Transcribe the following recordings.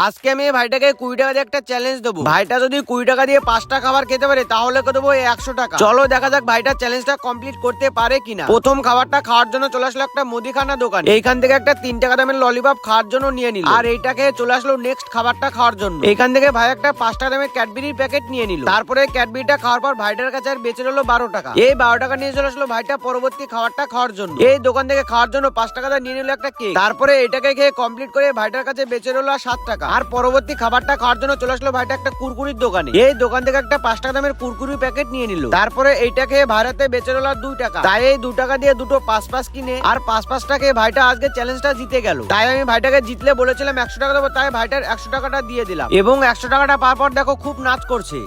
আজকে আমি এই ভাইটাকে 20 টাকা দিয়ে একটা চ্যালেঞ্জ দেবো। ভাইটা যদি 20 টাকা দিয়ে 5টা খাবার খেতে পারে তাহলে দেবো 100 টাকা। চলো দেখা যাক ভাইটা চ্যালেঞ্জটা কমপ্লিট করতে পারে কিনা। প্রথম খাবারটা খাওয়ার জন্য চলে আসলো একটা মুদিখানা দোকান। এইখান থেকে একটা 3 টাকা দামের ললিপপ খাওয়ার জন্য নিয়ে নিল। আর এইটাকে চলে আসলো নেক্সট খাবারটা খাওয়ার জন্য। এইখান থেকে ভাই একটা 5 টাকা দামের ক্যাডবেরির প্যাকেট নিয়ে নিল। তারপরে ক্যাডবেরিটা খাওয়ার পর ভাইটার কাছে আর বেঁচে রইলো 12 টাকা। এই 12 টাকা নিয়ে চলে আসলো ভাইটা পরবর্তী খাবারটা খাওয়ার জন্য। এই দোকান থেকে খাওয়ার জন্য 5 টাকা দিয়ে নিয়ে নিল একটা কেক। তারপরে এটাকে খেয়ে কমপ্লিট করে ভাইটার কাছে বেঁচে রইলো 7 টাকা। আর পরবর্তী খাবারটা খাওয়ার জন্য চলে আসলো ভাইটা একটা কুরকুরির দোকানে। এই দোকান থেকে একটা 5 টাকা দামের কুরকুরির প্যাকেট নিয়ে নিল। তারপরে এইটা খেয়ে ভাইরাতে বেঁচে রইলো 2 টাকা। তাই এই 2 টাকা দিয়ে দুটো 5 কিনে আর 5 টাকা ভাইটা আজকে চ্যালেঞ্জটা জিতে গেল। তাই আমি ভাইটাকে জিতলে বলেছিলাম 100 টাকা দেবো, তাই ভাইটার 100 টাকাটা দিয়ে দিলাম এবং 100 টাকাটা পাওয়ার পর দেখো খুব নাচ করছে।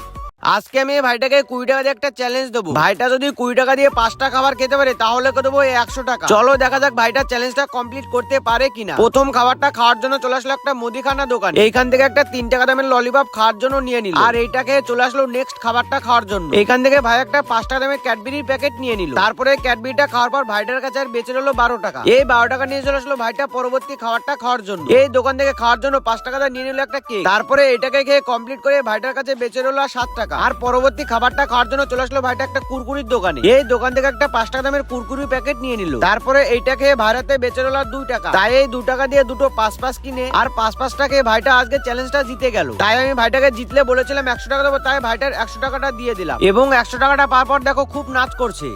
আজকে আমি এই ভাইটাকে 20 টাকা দিয়ে একটা চ্যালেঞ্জ দেবো। ভাইটা যদি 20 টাকা দিয়ে 5টা খাবার খেতে পারে তাহলে দেবো 100 টাকা। চলো দেখা যাক ভাইটা চ্যালেঞ্জটা কমপ্লিট করতে পারে কিনা। প্রথম খাবারটা খাওয়ার জন্য চলে আসলো একটা মুদিখানা দোকান। এইখান থেকে একটা 3 টাকা দামের ললিপপ খাওয়ার জন্য নিয়ে নিল। আর এইটাকে চলে আসলো নেক্সট খাবারটা খাওয়ার জন্য। এইখান থেকে ভাই একটা 5 টাকা দামের ক্যাডবেরির প্যাকেট নিয়ে নিল। তারপরে ক্যাডবেরিটা খাওয়ার পর ভাইটার কাছে আর বেঁচে রইলো 12 টাকা। এই 12 টাকা নিয়ে চলে আসলো ভাইটা পরবর্তী খাবারটা খাওয়ার জন্য। এই দোকান থেকে খাওয়ার জন্য 5 টাকা দিয়ে নিয়ে নিল একটা কেক। তারপরে এটাকে খেয়ে কমপ্লিট করে ভাইটার কাছে বেঁচে রইলো 7 টাকা। আর পরবর্তী খাবারটা খাওয়ার জন্য চলে আসলো ভাইটা একটা কুরকুরির দোকানে। এই দোকান থেকে একটা 5 টাকা দামের কুরকুরির প্যাকেট নিয়ে নিল। তারপরে এইটা খেয়ে ভাইরাতে বেঁচে রইলো 2 টাকা। তাই এই 2 টাকা দিয়ে দুটো 5 কিনে আর 5 টাকা ভাইটা আজকে চ্যালেঞ্জটা জিতে গেল। তাই আমি ভাইটাকে জিতলে বলেছিলাম 100 টাকা দেবো, তাই ভাইটার 100 টাকাটা দিয়ে দিলাম এবং 100 টাকাটা পাওয়ার পর দেখো খুব নাচ করছে।